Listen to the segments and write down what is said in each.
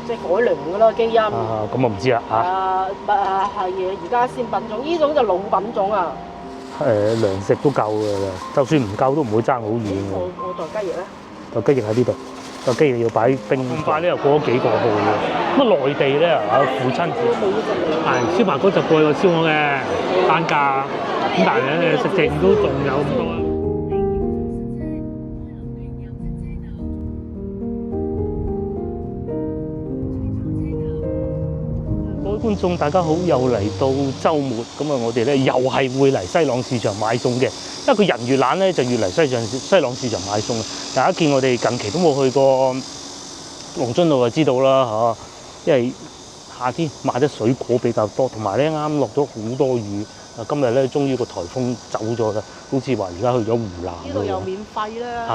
即係改良㗎啦基因。咁我唔知啊嚇。係而家先品種，呢種就老品種啊。糧食都夠㗎啦，就算唔夠都唔會爭好遠㗎。我袋雞翼咧，袋雞翼喺呢度，袋雞翼要擺冰。咁快咧又過咗幾個號喎。咁啊內地咧啊父親節係燒排骨就貴過燒鵝嘅單價，咁但係咧食剩都仲有咁多。觀眾大家好，又嚟到週末，咁啊我哋咧又係會嚟西朗市場買餸嘅，因為佢人越懶咧就越嚟西朗市場買餸。大家見我哋近期都冇去過龍津路就知道啦嚇，因為夏天買得水果比較多，同埋咧啱落咗好多雨。今日咧終於個颱風走咗啦，好似話而家去咗湖南。呢度又免費啦。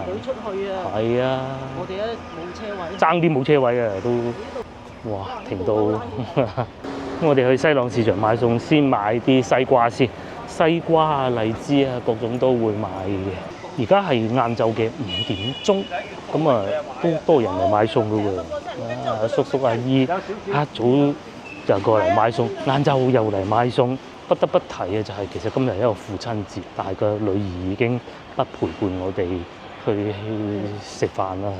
佢出去啊！係啊！我哋咧冇車位，爭啲冇車位啊都，哇停到！我哋去西朗市場買餸，先買啲西瓜先，西瓜啊、荔枝啊各種都會買嘅。而家係晏晝嘅5點鐘，咁啊都多人嚟買餸㗎喎。叔叔阿姨一早就過嚟買餸，晏晝又嚟買餸。不得不提嘅就係其實今日一個父親節，但係個女兒已經不陪伴我哋去食飯啦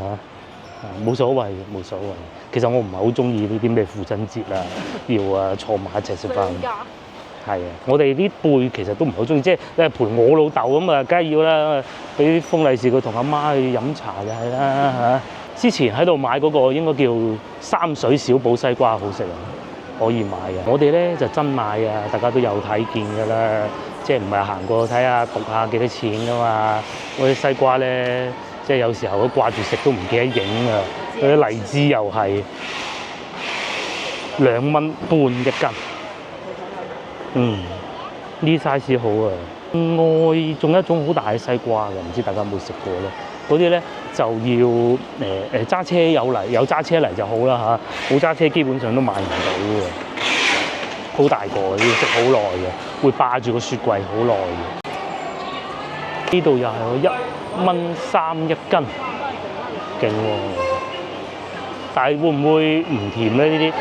嚇。冇所謂，冇所謂。其實我唔係好中意呢啲咩父親節啊，要坐埋一齊食飯。係啊，我哋呢輩其實都唔係好中意，即係陪我老豆咁啊，梗係要啦，俾封利是佢同阿媽去飲茶就係啦嚇。之前喺度買嗰個應該叫三水小寶西瓜，好食啊，可以買嘅。我哋咧就真買啊，大家都有睇見㗎啦，即係唔係行過睇下讀下幾多錢㗎嘛？嗰啲西瓜咧，即係有時候都掛住食都唔記得影啊。嗰啲荔枝又係2蚊半一斤。呢 size 好啊！外仲有一種好大嘅西瓜嘅，唔知大家有冇食過咧？嗰啲咧就要揸車有揸車嚟就好啦嚇，冇揸車基本上都買唔到嘅。好大個，要食好耐嘅，會霸住個雪櫃好耐嘅。呢度又係1蚊3一斤，勁喎！但係會唔會唔甜咧？呢啲？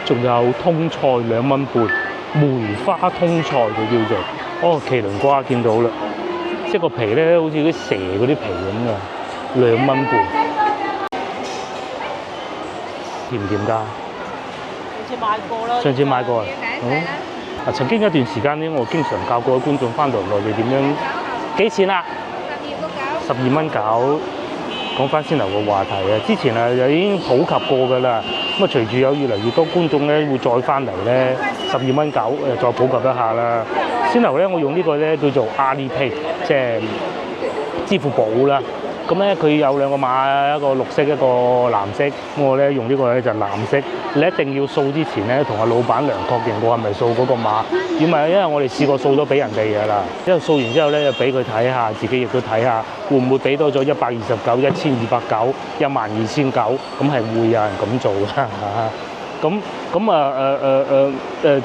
仲有通菜2蚊半，梅花通菜佢叫做，麒麟瓜見到啦，即係個皮咧好似啲蛇嗰啲皮咁嘅，2蚊半，甜唔甜㗎？上次買過啦。上次買過啊？曾經一段時間咧，我經常教各位觀眾翻到內地點樣幾錢啊？12蚊9。講翻先頭個話題啊，之前啊就已經普及過㗎啦。咁啊，隨住有越嚟越多觀眾咧會再翻嚟咧，12蚊9再普及一下啦。先頭咧，我用呢個咧叫做阿里 Pay， 即係支付寶啦。咁咧佢有2個碼，一個綠色，一個藍色。咁我咧用呢個咧就藍色。你一定要掃之前咧，同阿老闆娘確認過係咪掃嗰個碼。如果唔係，因為我哋試過掃咗俾人哋㗎啦。因為掃完之後咧，就俾佢睇下，自己亦都睇下會唔會俾多咗129、1209、12009，咁係會有人咁做㗎。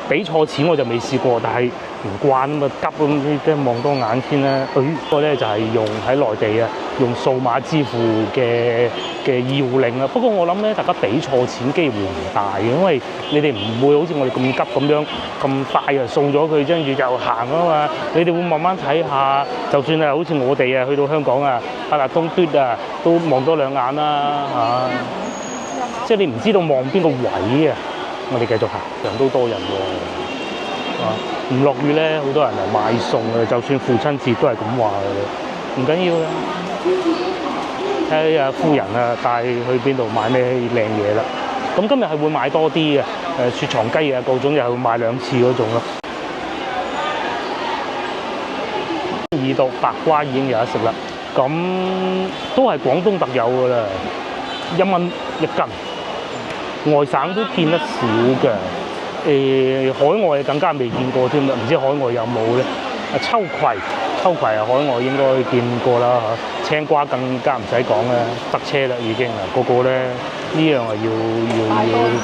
俾錯錢我就未試過，但係唔慣咁啊急咁，即係望多眼先啦。呢個咧就係用喺內地啊，用數碼支付嘅要領啊。不過我諗咧，大家俾錯錢機會唔大嘅，因為你哋唔會好似我哋咁急咁樣咁快啊送咗佢，跟住就行啊嘛。你哋會慢慢睇下，就算係好似我哋啊去到香港啊，八達通嘟啊，都望多2眼啦嚇。即係你唔知道望邊個位啊！我哋繼續行，人都多人喎。唔落雨咧，好多人嚟買餸啊！就算父親節都係咁話嘅，唔緊要啦。睇下夫人啊帶去邊度買咩靚嘢啦。咁今日係會買多啲嘅，雪藏雞啊各種又係會買2次嗰種咯。耳朵白瓜已經有得食啦，咁都係廣東特有㗎啦，1蚊1斤。外省都見得少嘅，海外更加未見過添啦，唔知海外有冇咧？秋葵啊，海外應該見過啦嚇。青瓜更加唔使講啦，塞車啦已經啊，個個咧呢樣啊要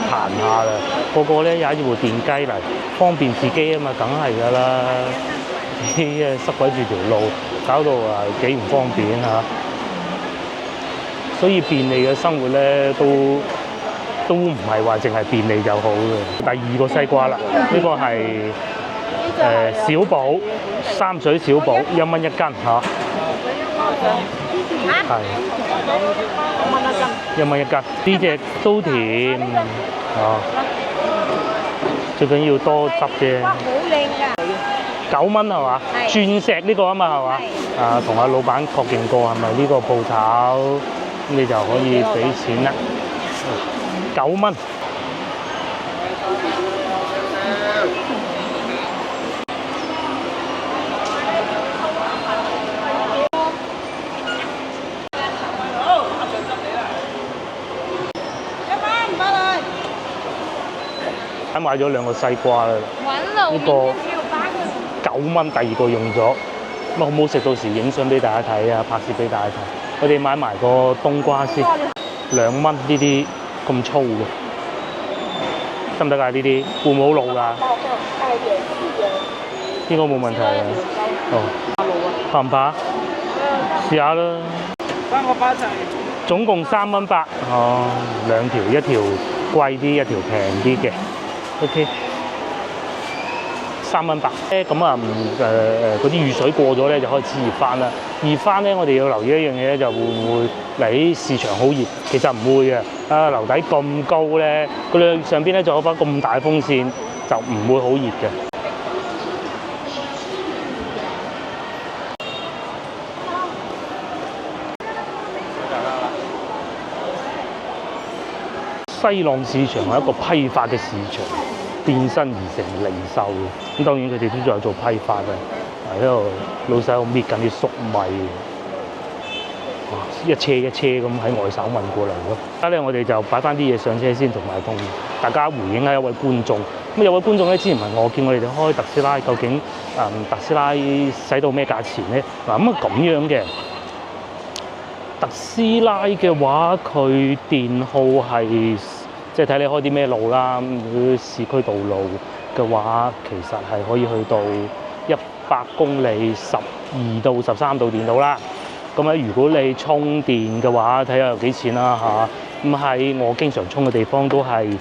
彈下啦。個個咧踩住部電雞嚟，方便自己啊嘛，梗係㗎啦。塞鬼住條路，搞到啊幾唔方便嚇。所以便利嘅生活咧都唔係話淨係便利就好嘅。第二個西瓜啦，呢個係小寶三水小寶，1蚊一斤嚇。係1蚊一斤，呢隻都甜啊！最緊要多汁啫。好靚㗎！9蚊係嘛？鑽石呢個啊嘛係嘛？啊，同阿老闆確認過係咪呢個鋪頭，咁你就可以俾錢啦。9蚊。買咗2個西瓜啦，呢個9蚊，第2個用咗，咁好唔好食？到時影相俾大家睇啊，拍攝俾大家睇。我哋買埋個冬瓜先，2蚊呢啲咁粗嘅，得唔得㗎？呢啲會唔會好老㗎？應該冇問題嘅。哦，怕唔怕？試下啦。3個8齊。總共3蚊8。哦，2條，一條貴啲，一條平啲嘅。OK， 3蚊8。咁啊，嗰啲雨水過咗咧，就開始熱翻啦。熱翻咧，我哋要留意一樣嘢咧，就會唔會嚟市場好熱？其實唔會嘅。啊，樓底咁高咧，佢上邊咧仲有把咁大風扇，就唔會好熱嘅。西朗市場係一個批發嘅市場，變身而成零售嘅。咁當然佢哋都仲有做批發嘅，喺度老細喺度搣緊啲粟米，哇！一車一車咁喺外省運過嚟咯。而家咧，我哋就擺翻啲嘢上車先，同埋同大家回應下一位觀眾。咁有位觀眾咧，之前問我，見我哋開特斯拉，究竟特斯拉使到咩價錢咧？嗱，咁啊咁樣嘅。特斯拉嘅話，佢電耗係即係睇你開啲咩路啦。咁市區道路嘅話，其實係可以去到100公里12到13度電到啦。咁咧，如果你充電嘅話，睇下有幾錢啦嚇。咁喺我經常充嘅地方都係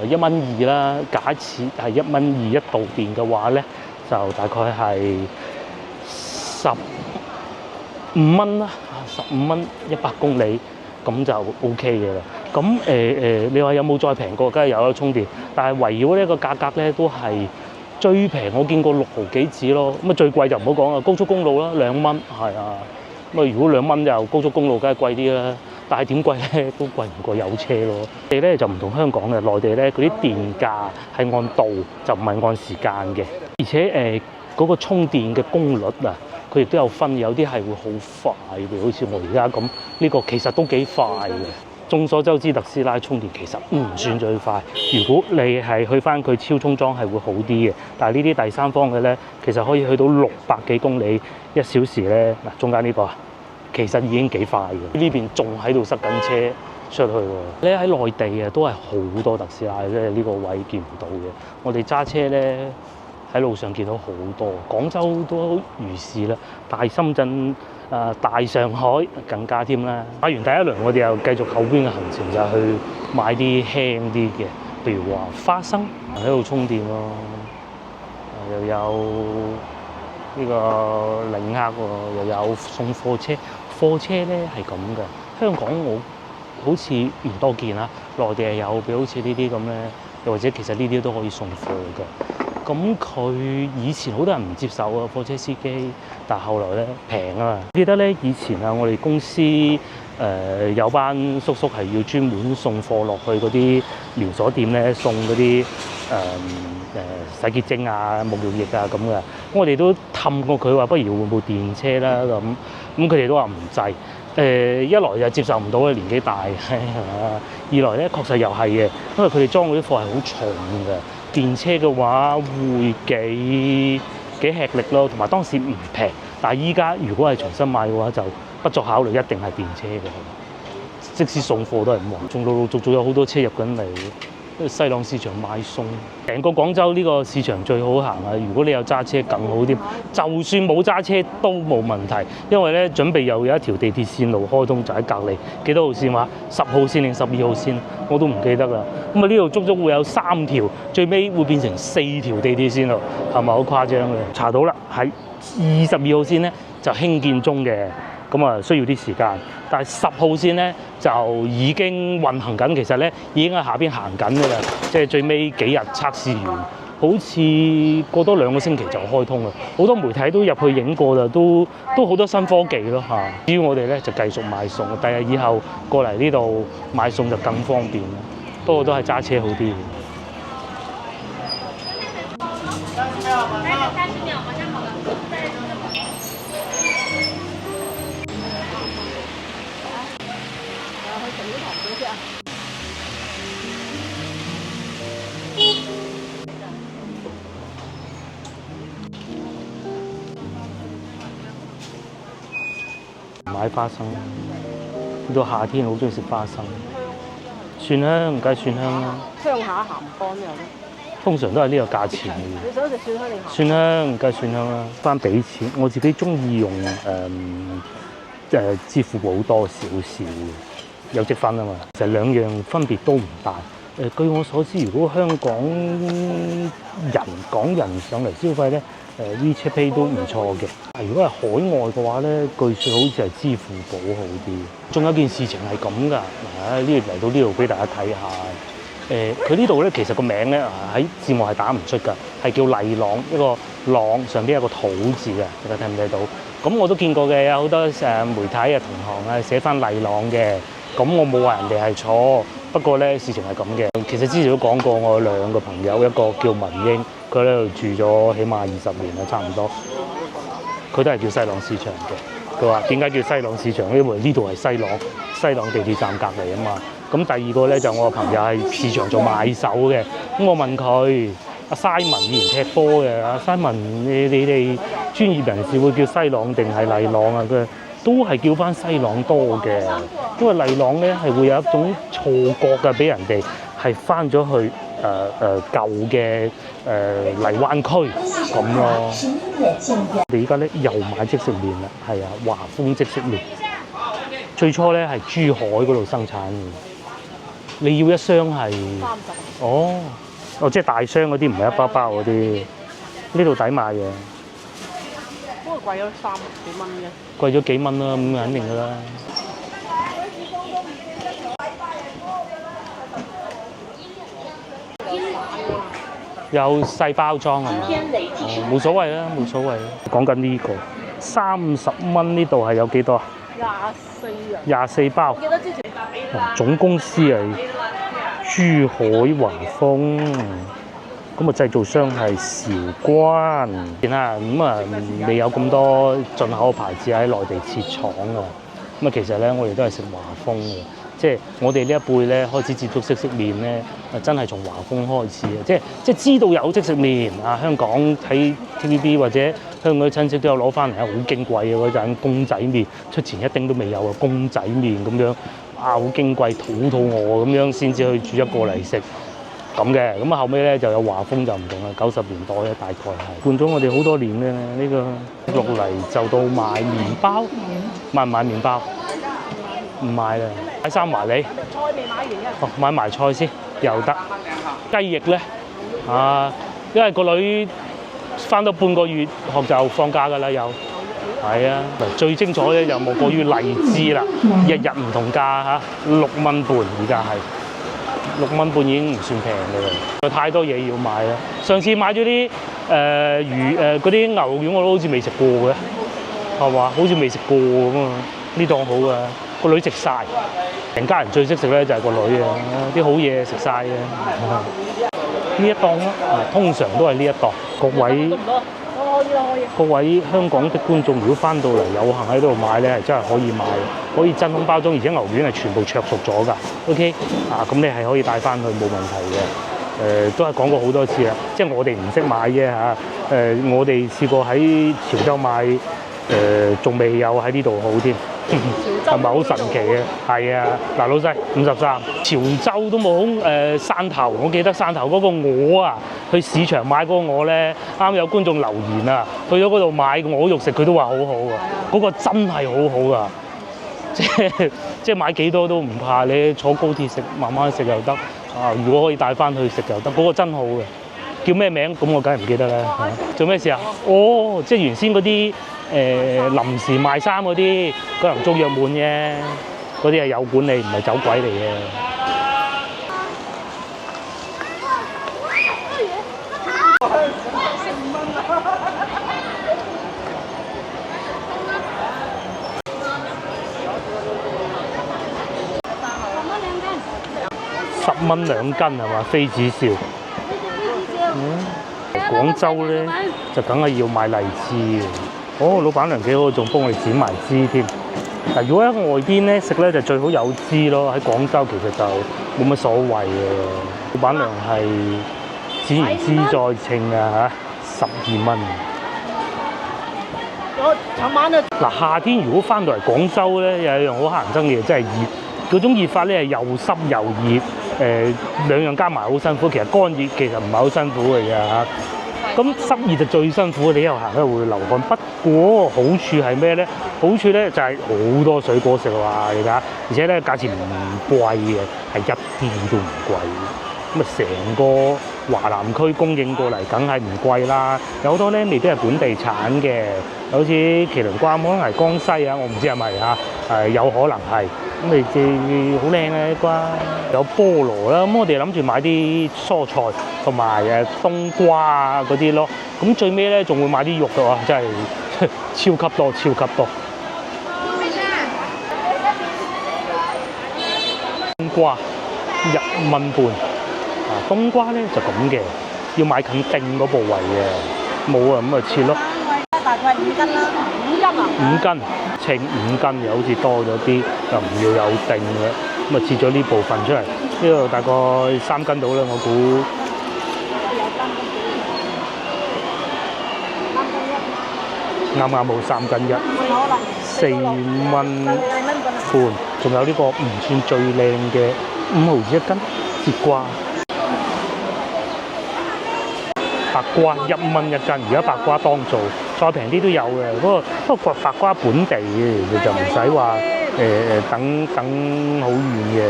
1蚊2啦。假設係1蚊2 1度電嘅話咧，就大概係15蚊啦。15蚊100公里，咁就 OK 嘅啦。咁你話有冇再平過？梗係有得充電，但係圍繞呢個價格咧，都係最平我見過6毫幾紙咯。咁啊最貴就唔好講啦，高速公路啦2蚊，係啊。咁啊如果2蚊就高速公路，梗係貴啲啦。但係點貴咧？都貴唔過有車咯。我哋咧就唔同香港嘅，內地咧嗰啲電價係按度，就唔係按時間嘅，而且嗰個充電嘅功率啊。佢亦都有分，有啲係會好快嘅，好似我而家咁，呢個其實都幾快嘅。眾所周知，特斯拉充電其實唔算最快。如果你係去翻佢超充裝係會好啲嘅，但係呢啲第三方嘅咧，其實可以去到600幾公里1小時咧。嗱，中間呢個其實已經幾快嘅。呢邊仲喺度塞緊車出去喎。你喺內地啊，都係好多特斯拉，即係呢個位見唔到嘅。我哋揸車咧。喺路上見到好多，廣州都如是啦，大深圳、大上海更加添啦。買完第一輪，我哋又繼續後邊嘅行程，就去買啲輕啲嘅，譬如話花生喺度充電咯，又有呢個領克喎，又有送貨車。貨車咧係咁嘅，香港我好似唔多見啦，內地係有，譬如好似呢啲咁咧，又或者其實呢啲都可以送貨嘅。咁佢以前好多人唔接受啊，貨車司機，但係後來咧平啊嘛。記得咧以前啊，我哋公司有班叔叔係要專門送貨落去嗰啲連鎖店咧，送嗰啲洗潔精啊、沐浴液啊咁嘅。我哋都氹過佢話，不如換部電車啦咁。咁佢哋都話唔制。一來就接受唔到嘅，年紀大，二來咧確實又係嘅，因為佢哋裝嗰啲貨係好重嘅。電車嘅話會幾吃力咯，同埋當時唔平，但係依家如果係重新買嘅話，就不作考慮，一定係電車嘅。即使送貨都係咁旺，仲陸陸續續有好多車入緊嚟。西朗市場買餸，成個廣州呢個市場最好行啊！如果你有揸車更好啲，就算冇揸車都冇問題，因為咧準備又有一條地鐵線路開通就喺隔離，幾多號線話？10號線定12號線我都唔記得啦。咁啊呢度足足會有3條，最尾會變成4條地鐵線路，係咪好誇張嘅？查到啦，喺22號線咧就興建中嘅。咁啊需要啲時間，但係10號線咧就已經運行緊，其實咧已經喺下邊行緊㗎啦，即係最尾幾日測試完，好似過多2個星期就開通啦。好多媒體都入去影過啦，都好多新科技咯嚇。至於我哋咧就繼續買餸，第日以後過嚟呢度買餸就更方便，不過都係揸車好啲。買花生，到夏天好中意食花生。蒜香，梗係蒜香啦。鄉下鹹乾有啲。通常都係呢個價錢嘅。你想食蒜香定鹹？蒜香，梗係蒜香啦。翻俾錢，我自己中意用支付寶多少少嘅，有積分啊嘛。其實兩樣分別都唔大。據我所知，如果香港人上嚟消費咧，WeChat Pay 都唔錯嘅。如果係海外嘅話咧，據說好似係支付寶好啲。仲有件事情係咁㗎，呢度嚟到呢度俾大家睇下。佢呢度咧其實個名咧喺字幕係打唔出㗎，係叫麗朗，一個朗上邊有個土字嘅，大家睇唔睇到？咁我都見過嘅，有好多媒體啊同行啊寫翻麗朗嘅。咁我冇話人哋係錯，不過咧事情係咁嘅。其實之前都講過，我有2個朋友，一個叫文英，佢喺度住咗起碼20年啦，差唔多。佢都係叫西朗市場嘅。佢話點解叫西朗市場？因為呢度係西朗地鐵站隔離啊嘛。咁第2個咧就我個朋友係市場做買手嘅。咁我問佢：阿 Simon 以前踢波嘅，阿 Simon 你哋專業人士會叫西朗定係麗朗啊？佢都係叫翻西朗多嘅，因為麗朗咧係會有一種錯覺嘅，俾人哋係翻咗去舊嘅荔灣區咁咯。你而家咧又買即食麵啦，係啊，華豐即食麵。最初咧係珠海嗰度生產嘅，你要一箱係30。哦，即係大箱嗰啲，唔係一包包嗰啲。呢度抵買嘅。不過貴咗30幾蚊嘅。貴咗幾蚊啦，咁肯定㗎啦。有細包裝係嘛？冇所謂啦，冇所謂。講緊呢個30蚊，呢度係有幾多啊？24包。記得之前總公司係珠海華豐。咁啊，製造商係韶關，咁啊未有咁多進口牌子喺內地設廠啊。咁啊，其實咧我哋都係食華豐嘅，即係我哋呢一輩咧開始接觸即食麵咧，真係從華豐開始嘅，即係知道有即食麵啊。香港睇 TVB 或者香港啲親戚都有攞翻嚟，好矜貴嘅嗰陣公仔麵，出前一丁都未有啊，公仔麵咁樣好矜貴，肚餓咁樣先至去煮一個嚟食。咁嘅，咁啊後尾咧就有華豐就唔同啦，90年代咧大概係換咗我哋好多年嘅呢個落嚟就到買麵包，買唔買麵包？唔買啦，買三華李。菜未買完嘅。哦，買埋菜先，又得。雞翼咧，因為個女翻到半個月學就放假㗎啦，又。係啊，最精彩咧就莫過於荔枝啦，日日唔同價嚇，6蚊半而家係。6蚊半已經唔算平嘅啦，有太多嘢要買啦。上次買咗啲魚嗰啲牛肉丸，我都好似未食過嘅，係嘛？好似未食過咁啊！呢檔好啊，個女食晒，成家人最識食咧就係個女啊，啲好嘢食晒嘅。呢一檔咯，通常都係呢一檔。各位香港的觀眾，如果翻到嚟有幸喺度買咧，係真係可以買，可以真空包裝，而且牛丸係全部灼熟咗㗎。OK，咁你係可以帶翻去冇問題嘅。都係講過好多次啦，即係我哋唔識買啫嚇。我哋試過喺潮州買，仲未有喺呢度好添。係咪好神奇嘅？係啊，嗱老細53，潮州都冇汕頭，我記得汕頭嗰個鵝啊，去市場買嗰個鵝咧，啱有觀眾留言啊，去咗嗰度買鵝肉食，佢都話好好啊，嗰個真係好好噶，即係買幾多都唔怕，你坐高鐵食，慢慢食又得啊，如果可以帶翻去食又得，嗰個真好嘅。叫咩名？咁我梗係唔記得啦。做咩事啊？哦，即係原先嗰啲臨時賣衫嗰啲，可能租約滿啫。嗰啲係有管理，唔係走鬼嚟嘅。10蚊2斤係嘛？妃子笑。廣州咧就梗係要買荔枝嘅。哦，老闆娘幾好，仲幫我哋剪埋枝添。嗱，如果喺外邊咧食咧就最好有枝咯。喺廣州其實就冇乜所謂嘅。老闆娘係剪完枝再稱啊嚇，12蚊。我尋晚啊，嗱，夏天如果翻到嚟廣州咧，有一樣好乞人憎嘅嘢，真係熱。嗰種熱法咧係又濕又熱，兩樣加埋好辛苦。其實乾熱其實唔係好辛苦嘅啫嚇。咁濕熱就最辛苦，你又行咧會流汗。不過好處係咩咧？好處咧就係好多水果食喎，你睇下，而且咧價錢唔貴嘅，係一啲都唔貴。咁啊，成個華南區供應過嚟，梗係唔貴啦。有好多咧未必係本地產嘅，好似麒麟瓜可能係江西啊，我唔知係咪嚇，有可能係。咁你哋好靚嘅瓜，有菠蘿啦。咁我哋諗住買啲蔬菜同埋冬瓜啊嗰啲咯。咁最尾咧仲會買啲肉嘅喎，真係超級多，超級多。冬瓜1蚊半。冬瓜咧就咁嘅，要買近頂嗰部位嘅，冇啊咁啊切咯。大概5斤啦，5斤啊？5斤，稱5斤又好似多咗啲，又唔要有頂嘅，咁啊切咗呢部分出嚟，呢度大概3斤到啦，我估。啱啱冇3斤1，4蚊半，仲有呢個唔算最靚嘅5毫子1斤節瓜。白瓜1蚊1斤，而家白瓜當造，再平啲都有嘅。不過白瓜本地嘅，其實就唔使話等好遠嘅，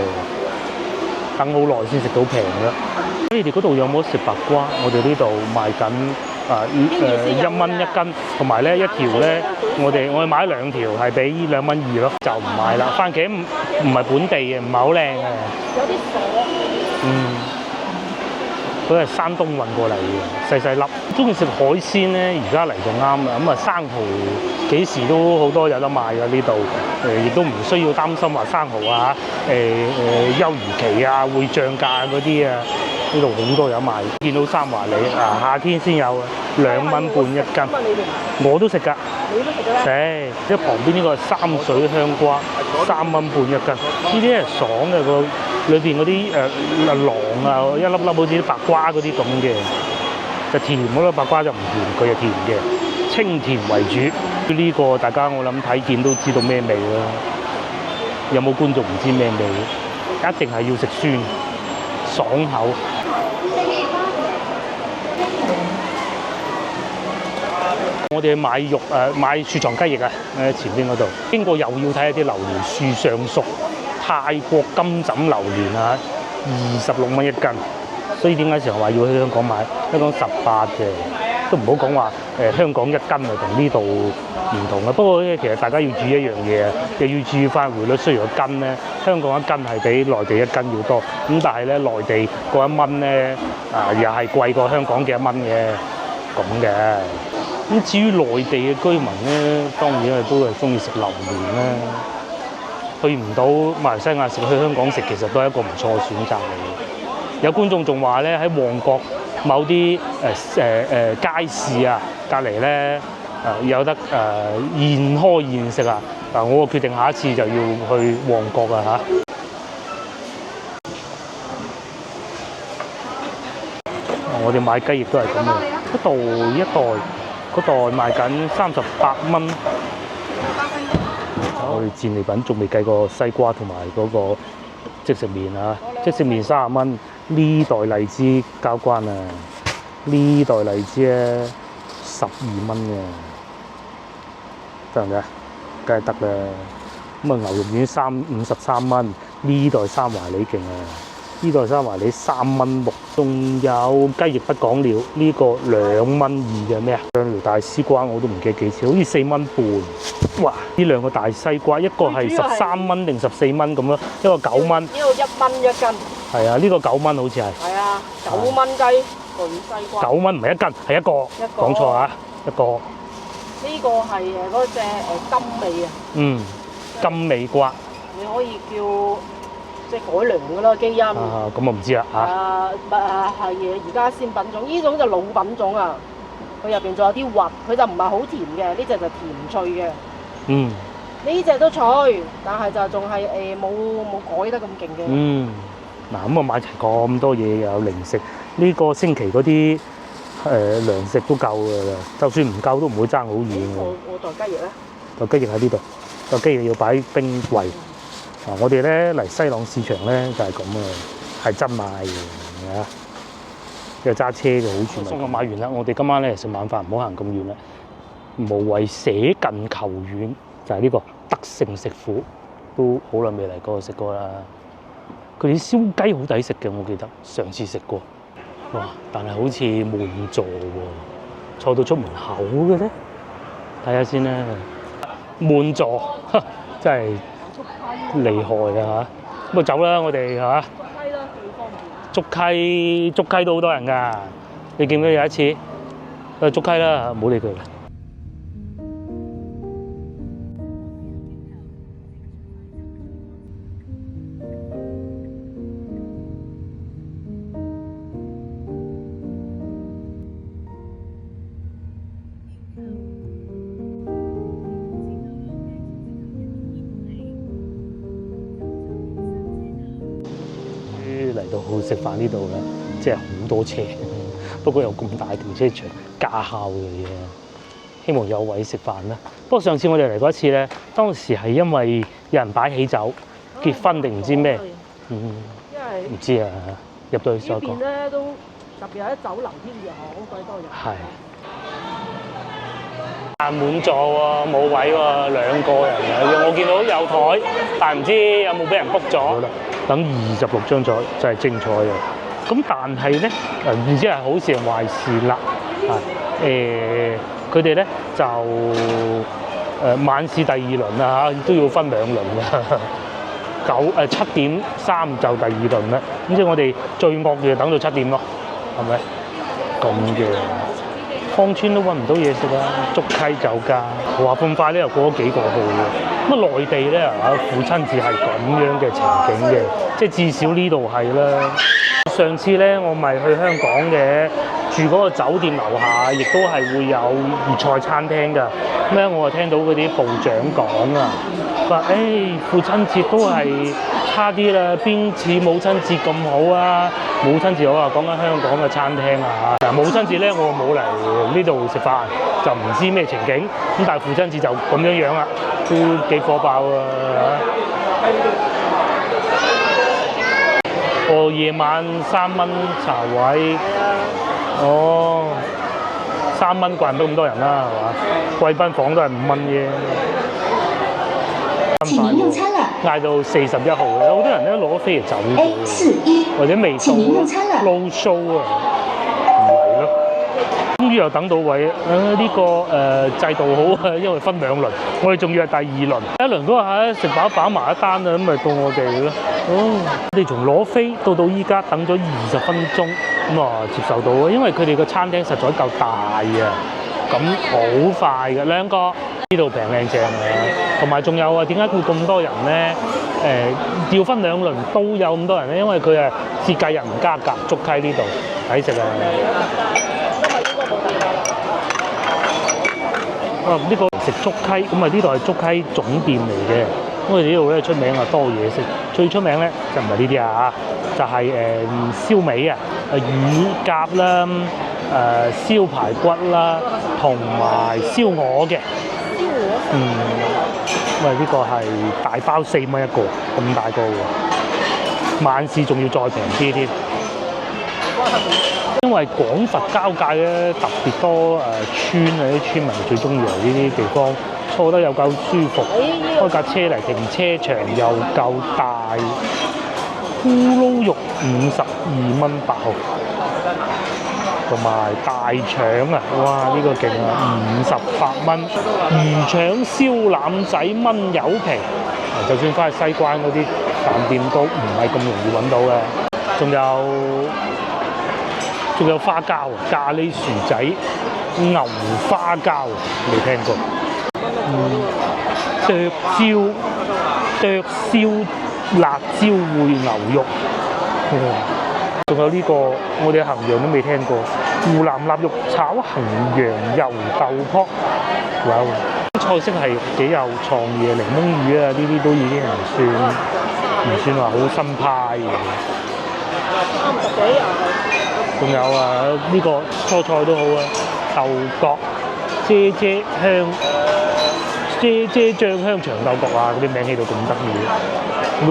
等好耐先食到平啦。你哋嗰度有冇食白瓜？我哋呢度賣緊1蚊1斤，同埋咧一條咧，我哋買2條係俾2蚊2咯，就唔買啦。番茄唔係本地嘅，唔係好靚嘅。有啲鎖。佢係山東運過嚟嘅，細細粒。中意食海鮮咧，而家嚟就啱啦。咁啊，生蠔幾時都好多有得賣㗎呢度。亦都唔需要擔心話生蠔啊、休漁期啊會漲價嗰啲啊。呢度好多有賣。見到三華李啊，夏天先有，2蚊半1斤。我都食㗎。你都食㗎咩？食。一旁邊呢個三水香瓜，3蚊半1斤。呢啲係爽嘅個。裏邊嗰啲囊啊，一粒粒好似啲白瓜嗰啲咁嘅，就甜嗰粒白瓜就唔甜，佢係甜嘅，清甜為主。呢個大家我諗睇見都知道咩味啦。有冇觀眾唔知咩味？一定係要食酸，爽口。我哋買肉買雪藏雞翼啊，喺前邊嗰度。經過又要睇一啲榴蓮樹上熟。泰國金枕榴蓮啊，26蚊1斤，所以點解成日話要去香港買？香港18嘅，都唔好講話香港1斤啊，同呢度唔同嘅。不過咧，其實大家要注意一樣嘢啊，又要注意翻匯率。雖然個斤咧，香港1斤係比內地1斤要多，咁但係咧內地嗰1蚊咧又係貴過香港嘅1蚊嘅咁嘅。咁至於內地嘅居民咧，當然係都係中意食榴蓮啦。去唔到馬來西亞食，去香港食其實都係一個唔錯嘅選擇嚟嘅。有觀眾仲話咧，喺旺角某啲街市啊隔離咧有得現開現食啊！嗱，我決定下一次就要去旺角啊嚇。我哋買雞翼都係咁嘅，一袋賣緊38蚊。我哋戰利品仲未計過西瓜同埋嗰個即食麵啊！即食麵30蚊，呢袋荔枝交關啊！呢袋荔枝咧12蚊嘅，得唔得？梗係得啦。咁啊牛肉丸53蚊，呢袋三華李勁啊！呢袋三華李3蚊6，仲有雞翼不講了，呢、個2蚊2嘅咩啊？兩條大絲瓜我都唔記得幾錢，好似4蚊半。哇！呢兩個大西瓜，一個係13蚊定14蚊咁咯，一個9蚊。呢度1蚊一斤。係啊，呢、個9蚊好似係。係啊，9蚊雞巨西瓜。 9蚊唔係一斤，係一個。講錯啊，一個。呢個係嗰隻金尾啊。嗯，金尾瓜。你可以叫即係改良㗎啦，基因。啊，咁我唔知啦嚇。係而家先品種，呢種就老品種啊。佢入邊仲有啲核，佢就唔係好甜嘅，呢只就甜脆嘅。嗯。呢只都脆，但係就仲係冇改得咁勁嘅。嗯。嗱，咁我買齊咁多嘢，又有零食，呢、個星期嗰啲糧食都夠㗎啦，就算唔夠都唔會爭好遠㗎。我袋雞翼咧？袋雞翼喺呢度，袋雞翼要擺冰櫃。我哋咧嚟西朗市場咧就係咁啊，係真賣嘅，啊，有揸車嘅好處。餸我買完啦，我哋今晚咧食晚飯唔好行咁遠啦，無謂捨近求遠，就係、呢個德勝食府，都好耐未嚟過食過啦。佢哋啲燒雞好抵食嘅，我記得上次食過。哇！但係好似滿座喎，坐到出門口嘅咧，睇下先啦。滿座，真係厲害啊嚇！咁啊走啦，我哋嚇。捉雞都好多人㗎，你見唔見有一次？捉雞啦，唔好理佢啦。嚟到食飯呢度咧，即係好多車，不過有咁大停車場，駕校嘅嘢，希望有位食飯啦。不過上次我哋嚟過一次咧，當時係因為有人擺喜酒、結婚定唔知咩，因為唔知啊，入到去再講。呢邊咧都特別喺酒樓添嘅，好鬼多人。係。滿座喎，冇位喎，2個人嘅，我見到有台，但係唔知有冇俾人 book 咗。好啦，等26張台就係精彩嘅。咁但係咧，唔知係好事定壞事啦。佢哋咧就晚市第2輪啊嚇，都要分2輪嘅。7點3就第2輪啦。咁即係我哋最惡嘅等到7點咯，係咪？咁嘅。芳村都揾唔到嘢食啦，竹溪酒家，話咁快咧又過咗幾個號嘅。咁啊內地咧父親節係咁樣嘅情景嘅，即係至少呢度係啦。上次咧我咪去香港嘅，住嗰個酒店樓下，亦都係會有粵菜餐廳㗎。咁咧我就聽到嗰啲部長講啊，話父親節都係差啲啦，邊似母親節咁好啊？母親節我話講緊香港嘅餐廳啊嚇。母親節咧我冇嚟呢度食飯，就唔知咩情景。咁但係父親節就咁樣樣啦，都幾火爆啊！夜晚3蚊茶位，3蚊怪唔到咁多人啦，係嘛？貴賓房都係5蚊啫。請您用餐了。嗌到41號嘅，有好多人咧攞咗飛嚟走嘅，或者未到撈 show 啊，唔嚟咯。終於又等到位，呢個制度好啊，因為分2輪，我哋仲要係第2輪，一輪嗰下食飽埋一單啦，咁咪到我哋咯。我哋從攞飛到依家等咗20分鐘，咁接受到啊，因為佢哋個餐廳實在夠大啊，咁好快嘅2個。呢度平靚正啊，同埋仲有啊，點解會咁多人咧？要分2輪都有咁多人咧，因為佢係節假日唔加價，竹溪呢度抵食啊！呢個食竹溪，咁啊呢度係竹溪總店嚟嘅。咁我哋呢度咧出名啊多嘢食，最出名咧就唔係呢啲啊，就係燒味啊，乳鴿啦，燒排骨啦，同埋燒鵝嘅。喂，呢個係大包4蚊一個，咁大個喎。晚市仲要再平啲添。因為廣佛交界咧特別多村啊，啲村民最中意嚟呢啲地方，坐得又夠舒服，開架車嚟停車場又夠大。咕嚕肉52蚊8號，同埋大腸啊，哇！呢個勁啊，58蚊。魚腸燒腩仔炆柚皮，就算翻去西關嗰啲飯店都唔係咁容易揾到嘅。仲有花膠咖喱薯仔、牛花膠，未聽過。剁燒辣椒燴牛肉，仲有呢個我哋衡陽都未聽過，湖南臘肉炒衡陽油豆卜，哇！菜式係幾有創意嘅，檸檬魚啊，呢啲都已經唔算話好新派嘅。30幾啊！仲有呢個蔬菜都好啊，豆角、啫醬香長豆角啊，嗰啲名起到咁得意。糯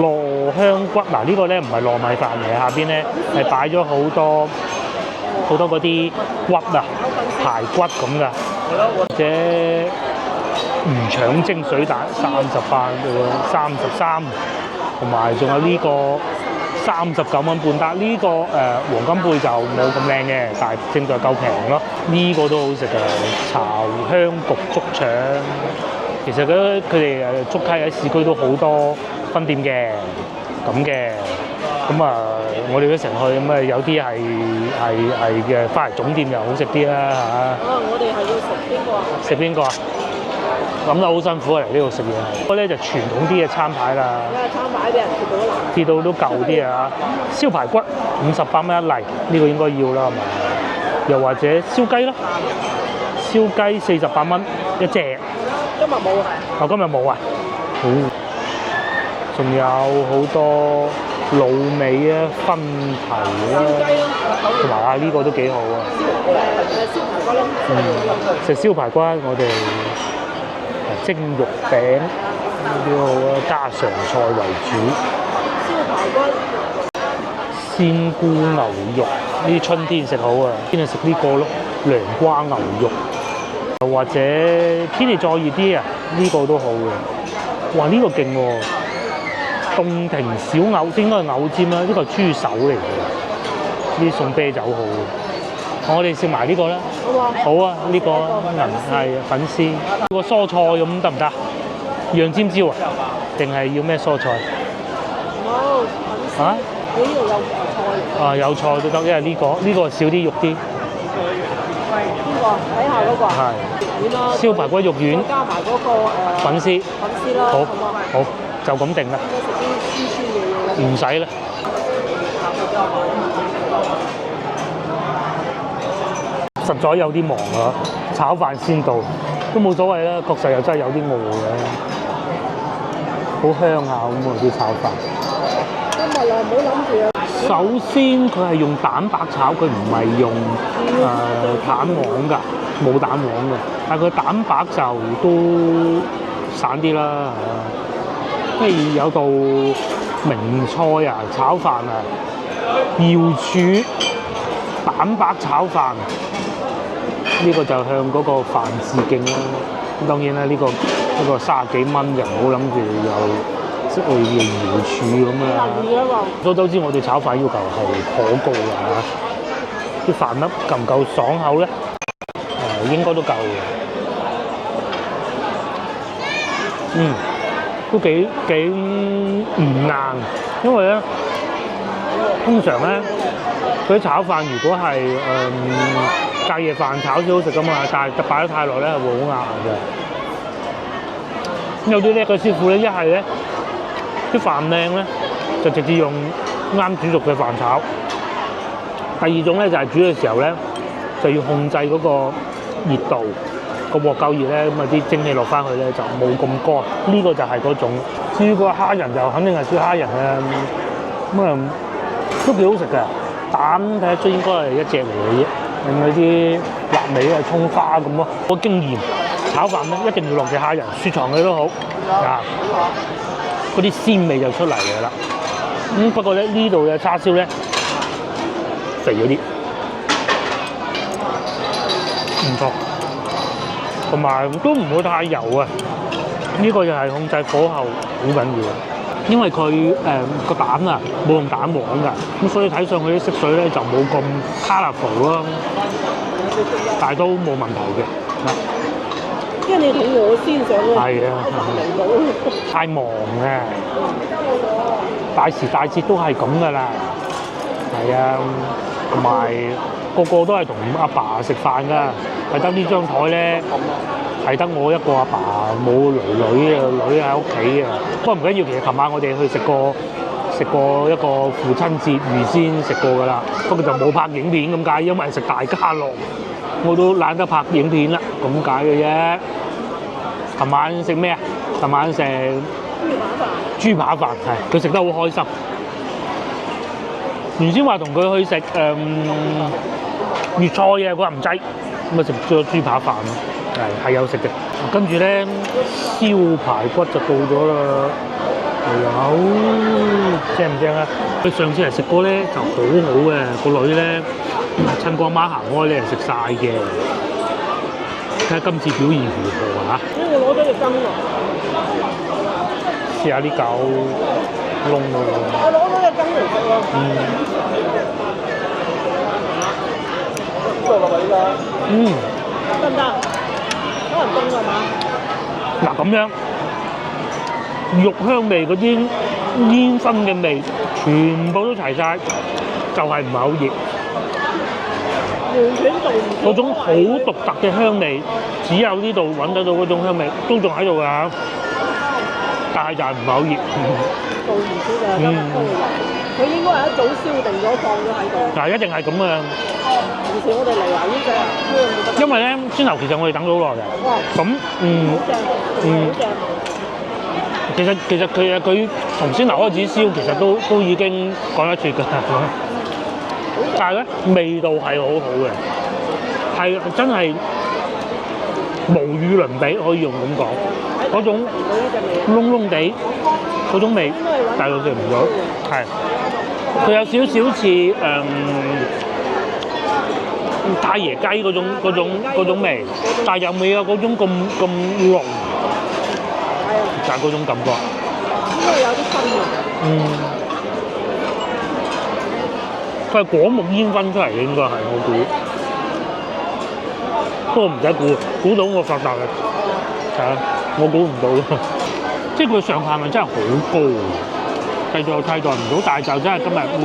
香骨嗱，呢個咧唔係糯米飯嚟，下邊咧係擺咗好多嗰啲骨啊，排骨咁噶，或者魚腸蒸水蛋38，33，同埋仲有呢個39蚊半，但呢個黃金貝就冇咁靚嘅，但係正在夠平咯。呢個都好食嘅，巢香焗竹腸。其實佢哋竹溪喺市區都好多分店嘅，咁我哋都成去，咁有啲係嘅，翻嚟總店又好食啲啦嚇。我哋係要食邊個啊？食邊個啊？諗得好辛苦嚟呢度食嘢。不過咧就傳統啲嘅餐牌啦。因為餐牌俾人貼到都舊啲啊！燒排骨58蚊一例，呢個應該要啦，係嘛？又或者燒雞咯，燒雞48蚊一隻。今日冇啊！今日冇啊！好，仲有好多滷味啊、分皮啦，同埋呢個都幾好啊！燒排骨咯。食燒排骨，我哋蒸肉餅呢啲好啊，家常菜為主。燒排骨、鮮菇牛肉，呢啲春天食好啊！天氣食呢個咯，涼瓜牛肉。又或者天氣再熱啲啊，呢個都好嘅。哇！呢個勁喎，洞庭小藕，應該係藕尖啦，呢個係豬手嚟嘅。呢送啤酒好嘅。我哋食埋呢個啦。好啊，呢個係粉絲。呢個蔬菜咁得唔得？釀尖椒啊？定係要咩蔬菜？冇粉絲。你呢度有菜？有菜都得，因為呢個少啲肉啲。邊個？睇下嗰個。係。燒排骨肉丸。加埋嗰個粉絲啦。好，就咁定啦。食啲酸嘢啦。唔使啦。實在有啲忙啊，炒飯先到，都冇所謂啦。確實又真係有啲餓嘅，好香下咁啊啲炒飯。今日唔好諗住啊。首先佢係用蛋白炒，佢唔係用蛋黃㗎，冇蛋黃嘅。但係佢蛋白就都散啲啦。跟住有道名菜啊，炒飯啊，瑤柱蛋白炒飯。呢個就向嗰個飯致敬啦。咁當然啦，呢個30幾蚊就唔好諗住又即係瑤柱咁啊。所周知我哋炒飯要求係頗高㗎嚇。啲飯粒夠唔夠爽口咧？應該都夠嘅。都幾唔硬，因為咧通常咧佢啲炒飯如果係隔夜飯炒先好食噶嘛，但係擺得太耐咧係會好硬嘅。有啲叻嘅師傅咧，一係咧啲飯靚咧就直接用啱煮熟嘅飯炒。第二種咧就係煮嘅時候咧就要控制嗰個熱度，個鑊夠熱咧，咁啊啲蒸氣落翻去咧就冇咁乾。呢個就係嗰種。至於個蝦仁就肯定係燒蝦仁啊，咁都幾好食嘅。蛋睇得出應該係一隻嚟嘅啫。另外啲臘味啊、葱花咁咯，個經驗炒飯咧一定要落隻蝦仁，雪藏佢都好啊，嗰啲鮮味就出嚟嘅啦。不過咧呢度嘅叉燒咧肥咗啲，唔錯，同埋都唔會太油啊。呢個就係控制火候好緊要，因為佢個蛋啊冇用蛋黃㗎，咁所以睇上去啲色水咧就冇咁 colourful 咯，但係都冇問題嘅。因為你肚餓先上去，係啊，嚟到太忙啊，大時大節都係咁㗎啦。係啊，同埋個個都係同阿爸食飯㗎，係得呢張台咧。係得我一個阿爸，冇女喺屋企嘅。不過唔緊要，其實琴晚我哋去食過一個父親節預先食過㗎啦。不過就冇拍影片咁解，因為食大家樂，我都懶得拍影片啦，咁解嘅啫。琴晚食咩啊？琴晚食豬扒飯，係佢食得好開心。原先話同佢去食粵菜嘅，佢話唔制，咁啊食咗豬扒飯咯。係有食嘅，跟住咧燒排骨就到咗啦，有正唔正啊？佢上次嚟食過咧就好好嘅，個女咧趁個阿媽行開咧食晒嘅，睇下今次表現如何啊？我攞咗隻羹喎，試下啲狗窿喎。我攞咗隻羹嚟食喎。得唔得？可能凍係嘛？嗱咁樣，肉香味嗰啲煙燻嘅味，全部都齊晒，就係唔係好熱。完全做唔到。嗰種好獨特嘅香味，只有呢度揾得到嗰種香味，都仲喺度㗎，但係就係唔係好熱。做唔到㗎，佢應該係一早燒定咗放咗喺度。嗱，一定係咁嘅。而且我哋嚟話呢隻，因為咧先頭其實我哋等咗好耐嘅。咁其實佢從先頭開始燒，其實都已經講得絕㗎。但係咧味道係好好嘅，係真係無與倫比，可以用咁講。嗰種燶燶地嗰種味，大陸食唔到，係佢有少少似太爺雞嗰種味，但係又未有嗰種咁濃，就係嗰種感覺。應該有啲分嘅。佢係果木煙燻出嚟嘅，應該係我估。不過唔使估到我發達嘅，係啊，我估唔到。即係佢上限係真係好高，替代唔到，但係就真係今日會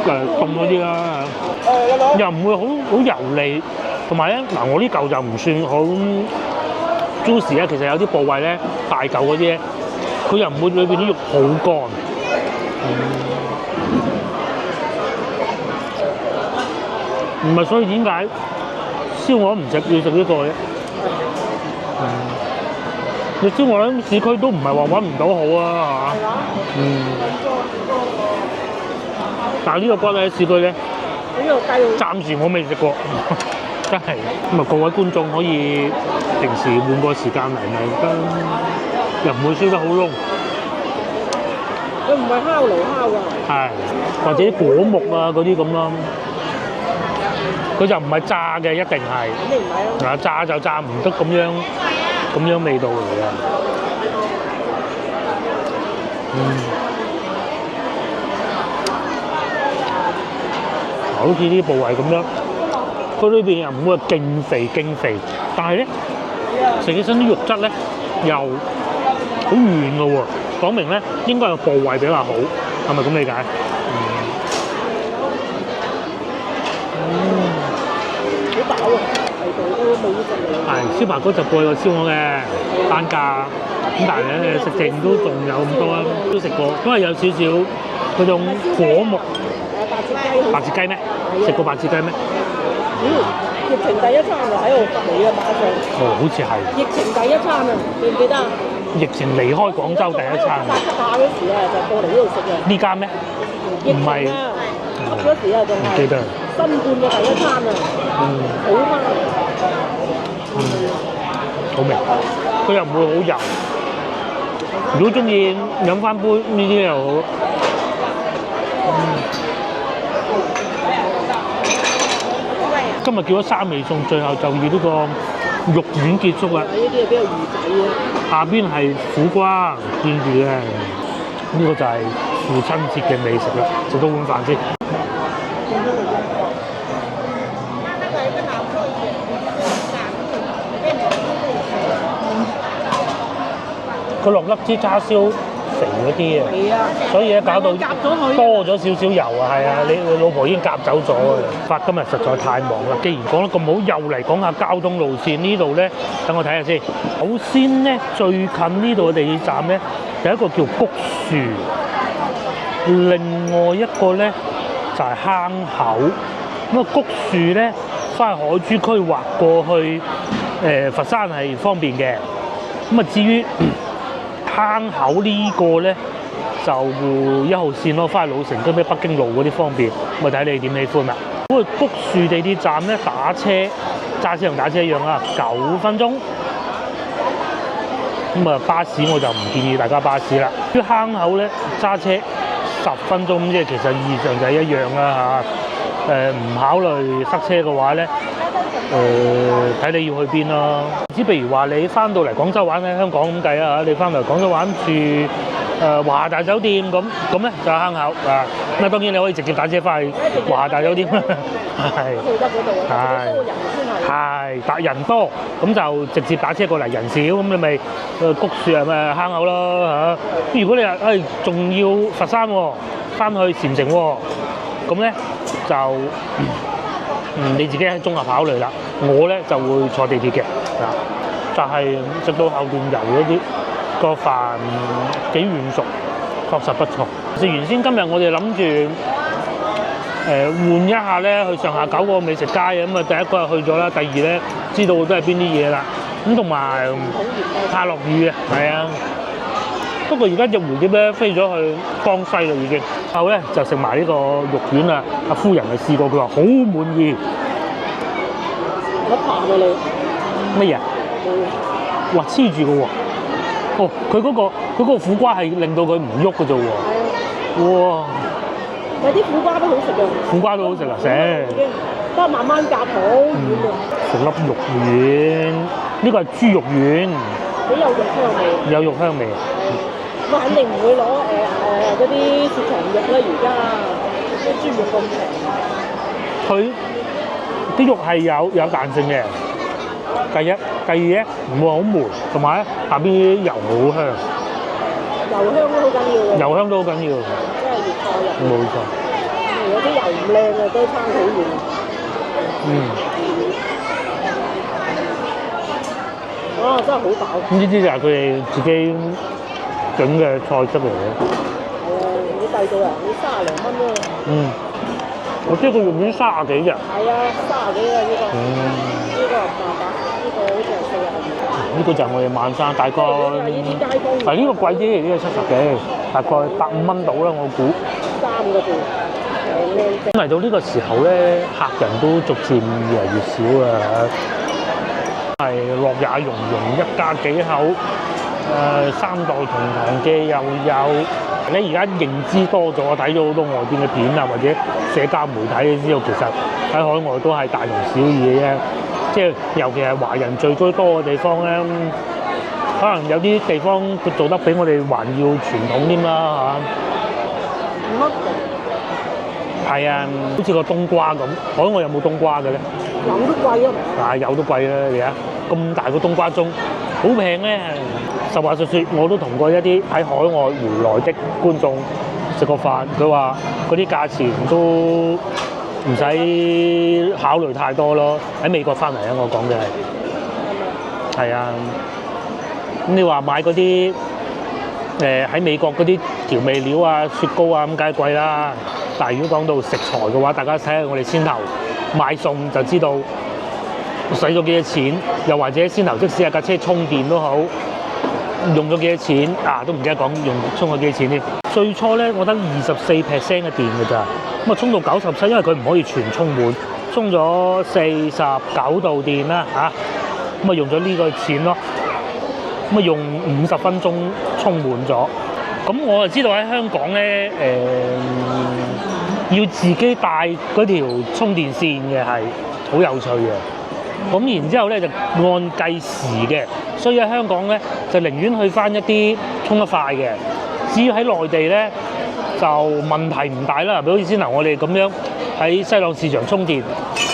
凍嗰啲啦，又唔會好油膩，同埋咧嗱，我呢嚿就唔算好 juicy 啊，其實有啲部位咧大嚿嗰啲咧，佢又唔會裏邊啲肉好乾。唔係，所以點解燒鵝唔食要食呢個嘅？你燒鵝喺市區都唔係話揾唔到好啊，係嘛？但係呢個骨喺市區咧，暫時我未食過，真係咁啊！各位觀眾可以平時換個時間嚟咪得，又唔會燒得好燶。佢唔係烤爐烤㗎。係，或者果木啊嗰啲咁咯。佢就唔係炸嘅，一定係。肯定唔係咯。嗱，炸就炸唔得咁樣味道嚟嘅。好似啲部位咁樣，佢裏邊又唔會勁肥，但係咧食起身啲肉質咧又好軟嘅喎，講明咧應該係部位比較好，係咪咁理解？好飽啊！味道都冇呢隻味。係燒排骨就貴過燒鵝嘅單價，咁但係咧食剩都仲有咁多啦，都食過，都係有少少嗰種果木。白切雞咩？食過白切雞咩？疫情第一餐就喺度嚟啊，馬上。哦，好似係。疫情第一餐啊，記唔記得啊？疫情離開廣州第一餐。八七下嗰時啊，就過嚟呢度食嘅。呢間咩？唔係。嗰時啊，仲係。記得。新冠嘅第一餐啊。好翻。好味，佢又唔會好油。如果中意飲翻杯呢啲又好。今日叫咗3味餸，最後就以呢個肉丸結束啦。呢啲係比較魚仔啊。下邊係苦瓜，見住嘅呢個就係父親節嘅美食啦。食多碗飯先。佢落粒支叉燒肥嗰啲啊，係啊，所以咧搞到夾咗佢多咗少少油啊，係啊，你老婆已經夾走咗啊！發今日實在太忙啦，既然講得咁好，又嚟講下交通路線呢度咧，等我睇下先。首先咧，最近呢度嘅地鐵站咧，有一個叫菊樹，另外一個咧就係坑口。咁啊，菊樹咧翻去海珠區劃過去，佛山係方便嘅。咁啊，至於坑口呢個咧就1號線咯，翻去老城跟住北京路嗰啲方便，咁啊睇你點喜歡啦。嗰個菊樹地鐵站咧打車，揸車同打車一樣啊，9分鐘。咁啊巴士我就唔建議大家巴士啦。啲坑口咧揸車10分鐘，即係其實意義上就係一樣啦嚇。唔考慮塞車嘅話咧。睇你要去邊咯。只譬如話你翻到嚟廣州玩喺香港咁計啊嚇，你翻嚟廣州玩住華大酒店咁咧就係坑口啊。咁啊當然你可以直接打車翻去華大酒店啦。係。去得嗰度啊，多人先係。係，但人多咁就直接打車過嚟，人少咁你咪菊樹係咪坑口咯嚇。如果你話仲要佛山喎，翻去禪城喎，咁咧就你自己喺綜合考慮啦。我咧就會坐地鐵嘅，就係食到後段油嗰啲個飯幾軟熟，確實不錯。食完先，今日我哋諗住換一下咧，去上下九個美食街嘅。咁啊，第一個去咗啦，第二咧知道都係邊啲嘢啦。咁同埋太落雨啊，係啊。不過而家隻蝴蝶咧飛咗去江西啦已經。後咧就食埋呢個肉丸啦。阿夫人係試過，佢話好滿意。我爬過你乜嘢？哇黐住嘅喎！哦，佢嗰個苦瓜係令到佢唔喐嘅啫喎。哇！有啲苦瓜都好食嘅。苦瓜都好食啊！食。不過慢慢夾好軟啊。食粒肉丸，呢個係豬肉丸。幾有肉香味。有肉香味。我肯定唔會攞嗰啲雪藏肉啦，而家啲豬肉咁平。佢啲肉係有彈性嘅，第一，第二咧唔會好霉，同埋咧下邊啲油好香，油香都好緊要嘅，油香都好緊要，即係粵菜入。冇錯，有啲油唔靚嘅都差好遠。真係好飽。呢啲就係佢哋自己整嘅菜汁嚟嘅。係啊，你計到啊，你30零蚊咯。我知佢肉丸30幾嘅。係啊，30幾嘅呢個。呢個800，呢個好似係40。呢個就係我哋晚餐，大概。係呢個貴啲，呢個70幾，大概150蚊到啦，我估。3個字，靚。嚟到呢個時候咧，客人都逐漸越嚟越少啊。係樂也融融，一家幾口，3代同堂嘅又有。你而家認知多咗，睇咗好多外邊嘅片啊，或者社交媒體，你知道其實喺海外都係大同小異嘅啫。即係尤其係華人聚居多嘅地方咧，可能有啲地方佢做得比我哋還要傳統添啦嚇。係啊，好似個冬瓜咁，海外有冇冬瓜嘅咧？有都貴啊！有都貴啦，你睇咁大個冬瓜盅，好平咧。實話實說，我都同過一啲喺海外回來的觀眾食過飯，佢話嗰啲價錢都唔使考慮太多咯。喺美國翻嚟啊，我講嘅係啊。咁你話買嗰啲喺美國嗰啲調味料啊、雪糕啊咁梗係貴啦。但係如果講到食材嘅話，大家睇下我哋先頭買餸就知道使咗幾多錢，又或者先頭即使係架車充電都好。用咗幾多錢啊？都唔記得講充咗幾多錢添。最初咧，我得24% 嘅電㗎咋，咁啊充到97，因為佢唔可以全充滿，充咗49度電啦嚇。咁啊用咗呢個錢咯，咁啊用50分鐘充滿咗。咁我就知道喺香港咧，要自己帶嗰條充電線嘅係好有趣嘅。咁然之後咧就按計時嘅，所以喺香港咧就寧願去翻一啲充得快嘅。至於喺內地咧就問題唔大啦，比如好似先頭我哋咁樣喺西朗市場充電，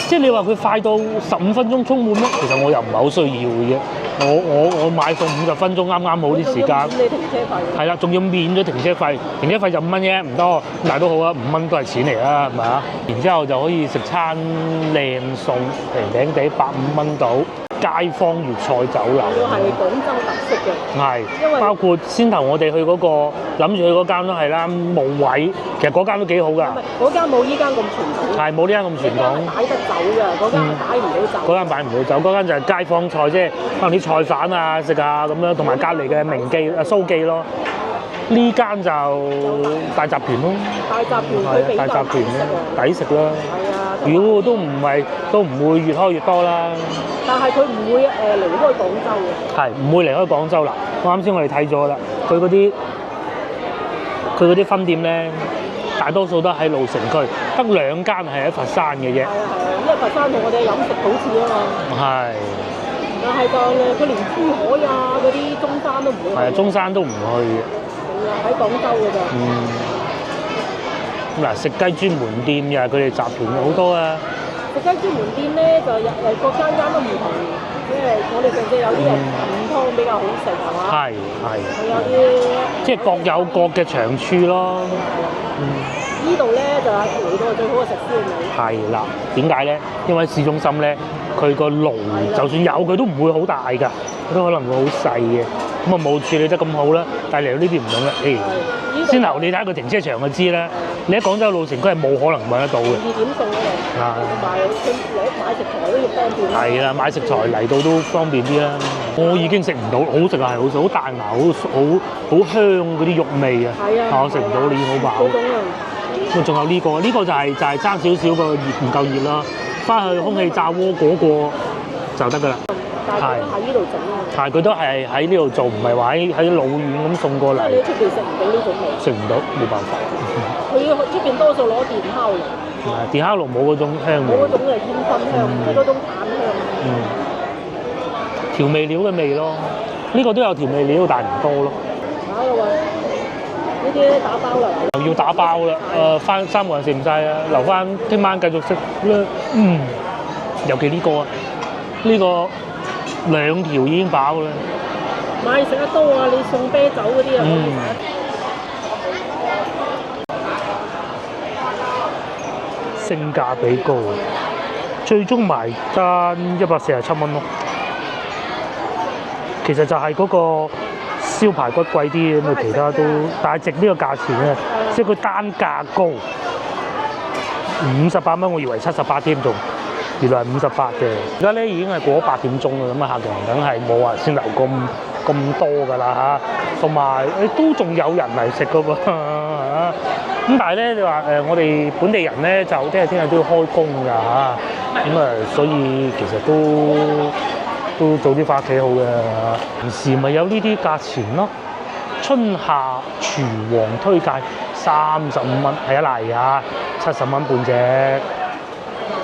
即係你話佢快到15分鐘充滿咩？其實我又唔係好需要嘅啫。我買送50分鐘啱啱好啲時間。你停車費？係啦，仲要免咗停車費，停車費就5蚊啫，唔多，但係都好啊，5蚊都係錢嚟啦，係咪啊？然之後就可以食餐靚餸，平平地150蚊到。街坊粵菜酒樓，要係廣州特色嘅，係，因為包括先頭我哋去嗰個諗住去嗰間都係啦，冇位，其實嗰間都幾好㗎。嗰間冇依間咁傳統。係冇呢間咁傳統。擺得走㗎，嗰間擺唔到走。嗰間擺唔到走，嗰間就係街坊菜，即係可能啲菜飯啊食啊咁樣，同埋隔離嘅明記蘇記咯。呢間就大集團咯。大集團佢比較抵食啦。係啊。如果都唔會越開越多啦。但係佢唔會離開廣州嘅。係唔會離開廣州啦。啱先我哋睇咗啦，佢嗰啲分店咧，大多數都喺老城區，得2間係喺佛山嘅啫。係啊，因為佛山同我哋飲食好似啊嘛。係。但係就佢連珠海啊嗰啲中山都唔會去。係啊，中山都唔去嘅。喺廣州㗎咋。嗱，食雞專門店又係佢哋集團好多啊。食雞專門店咧就各間都唔同，即係我哋甚至有啲人燉湯比較好食係嘛？係。佢有啲即係各有各嘅長處咯。呢度咧就係嚟到最好嘅食燒味。係啦，點解咧？因為市中心咧，佢個爐就算有佢都唔會好大㗎，都可能會好細嘅。咁啊冇處理得咁好啦，但係嚟到呢邊唔同啦。先頭你睇個停車場就知啦，你喺廣州老城區係冇可能揾得到嘅。2點送嗰度。買食材都要方便。係啦，買食材嚟到都方便啲啦。我已經食唔到，好食啊係好食，好彈牙，好香嗰啲肉味啊。係啊。但我食唔到，你已經好飽。嗰種啊。咁仲有呢個就係爭少少個熱唔夠熱啦，翻去空氣炸鍋嗰個就得㗎啦。但係喺呢度整啊！但係佢都係喺呢度做，唔係話喺老遠咁送過嚟。你喺出邊食唔到呢種味？食唔到，冇辦法。佢出邊多數攞電烤爐。電烤爐冇嗰種香味。冇嗰種嘅煙燻香，即係嗰種炭香。調味料嘅味咯，呢個都有調味料，但係唔多咯。打啦喎！呢啲打包啦。又要打包啦！翻3個人食唔晒啊，留翻聽晚繼續食啦。尤其呢個啊，呢個。2條已經飽啦！買食得多啊！你送啤酒嗰啲啊，性價比高，最終埋單147蚊咯。其實就係嗰個燒排骨貴啲咁啊，其他都，但係值呢個價錢啊，即係佢單價高，58蚊，我以為78添仲。原來係58嘅，而家咧已經係過咗8點鐘啦，咁啊客人梗係冇話先留咁多㗎啦嚇，同埋都仲有人嚟食㗎噃，咁但係咧你話我哋本地人咧就聽日都要開工㗎嚇，咁啊所以其實都早啲翻屋企好嘅，平時咪有呢啲價錢咯，春夏廚王推介35蚊，係啊嗱呀70蚊半隻。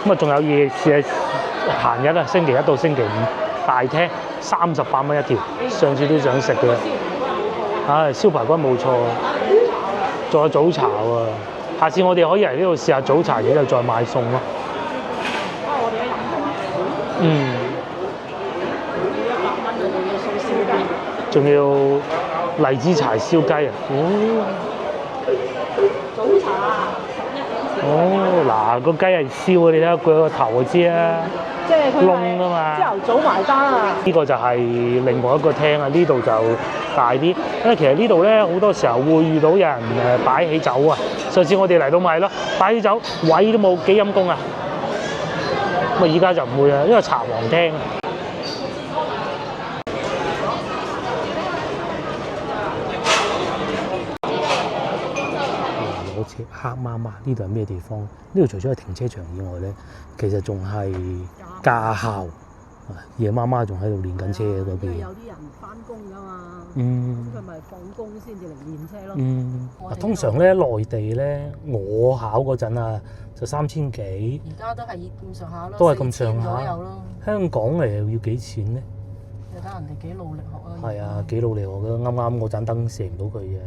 咁啊，仲有夜市閒日啊，星期1到星期5大廳38蚊一條，上次都想食嘅。唉，燒排骨冇錯，仲有早茶喎。下次我哋可以嚟呢度試下早茶，然之後再買餸咯。仲要荔枝柴燒雞啊！早茶。嗱，個雞係燒啊！你睇下佢個頭就知啦，即係窿啊嘛。朝頭早埋單啊！呢個就係另外一個廳啊，呢度就大啲。因為其實呢度咧好多時候會遇到有人擺起酒啊。上次我哋嚟到咪咯，擺起酒位都冇，幾陰功啊！咁啊，而家就唔會啦，因為茶皇廳。黑媽媽呢度係咩地方？呢度除咗係停車場以外咧，其實仲係駕校夜媽媽仲喺度練緊車嗰邊。因為有啲人翻工㗎嘛，佢咪放工先至嚟練車咯。通常咧內地咧，我考嗰陣啊就3000幾，而家都係咁上下咯，都係咁上下左右咯。香港嚟要幾錢咧？你睇人哋幾努力學啊！係啊，幾努力學嘅，啱啱嗰盞燈射唔到佢嘅，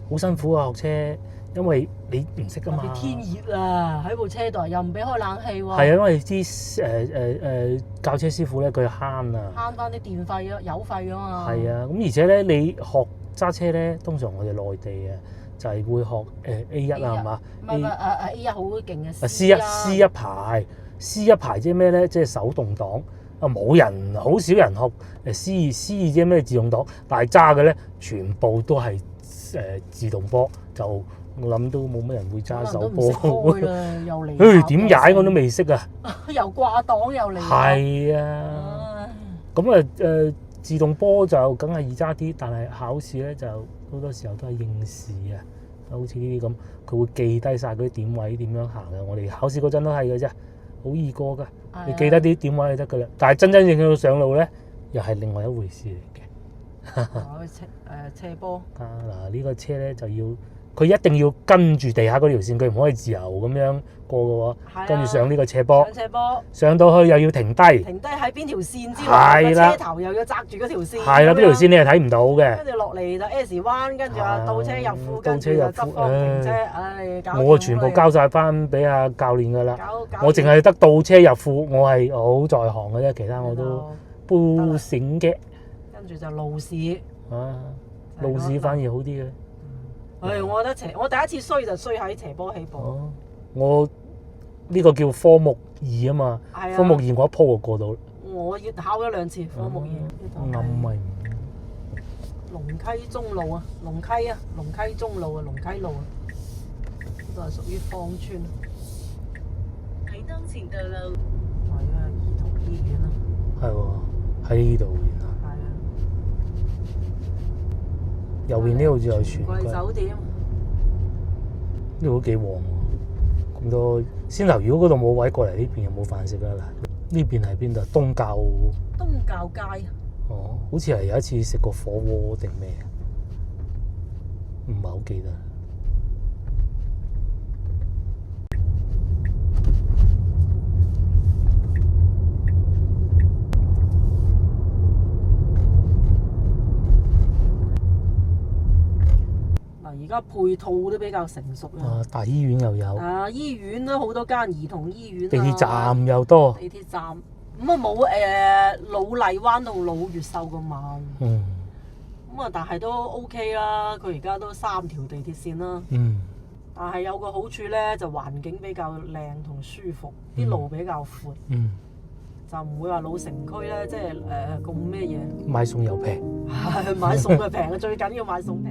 好辛苦啊學車，因為你唔識㗎嘛。天熱啊，喺部車度又唔俾開冷氣喎。係啊，因為啲教車師傅咧，佢慳啊，慳翻啲電費啊、油費啊嘛。係啊，咁而且咧，你學揸車咧，通常我哋內地啊，就係會學A1啊，係嘛？唔係A1好勁嘅。C 一排，C 一排即係咩咧？即係手動擋。冇人，好少人學C 即係咩自動擋，但係揸嘅咧全部都係自動波，就我諗都冇乜人會揸手波。又嚟。點解我都未識啊？又掛檔又嚟。係啊。咁自動波就梗係易揸啲，但係考試咧就好多時候都係應試啊。好似呢啲咁，佢會記低晒嗰啲點位點樣行嘅。我哋考試嗰陣都係嘅啫。好易過㗎，你記得啲點位就得㗎啦。但係真正要上路咧，又係另外一回事嚟嘅。斜坡。嗱呢個車咧就要，佢一定要跟住地下嗰條線，佢唔可以自由咁樣過嘅喎。跟住上呢個斜坡。上斜坡。上到去又要停低。停低喺邊條線之內？個車頭又要揸住嗰條線。係啦，邊條線你係睇唔到嘅。跟住落嚟就 S 彎，跟住倒車入庫，跟住就側方停車。我全部交晒翻俾阿教練㗎啦。我淨係得倒車入庫，我係好在行嘅啫，其他我都不醒嘅。跟住就路試。路試反而好啲嘅。我覺得我第一次衰就衰喺斜坡起步。我呢個叫科目2啊嘛，科目2我一鋪就過到。我要考咗2次科目2。暗咪龍溪中路啊，龍溪中路啊，龍溪路啊，呢度係屬於芳村。喺當前道路。係啊，兒童醫院啊。係喎，喺呢度原來。係啊。右邊呢好似有全季酒店。呢度都幾旺喎，咁多先頭。如果嗰度冇位過嚟呢邊，有冇飯食啊？嗱，呢邊係邊度？東教街。哦，好似係有一次食過火鍋定咩啊？唔係好記得。而家配套都比較成熟啦。大醫院又有。醫院都好多間兒童醫院。地鐵站又多。地鐵站咁啊冇老荔灣到老越秀咁慢。咁啊，但係都 OK 啦。佢而家都3條地鐵線啦。但係有個好處咧，就環境比較靚同舒服，啲路比較闊。就唔會話老城區咧，即係咁咩嘢。買餸又平。買餸就平啊！最緊要買餸平。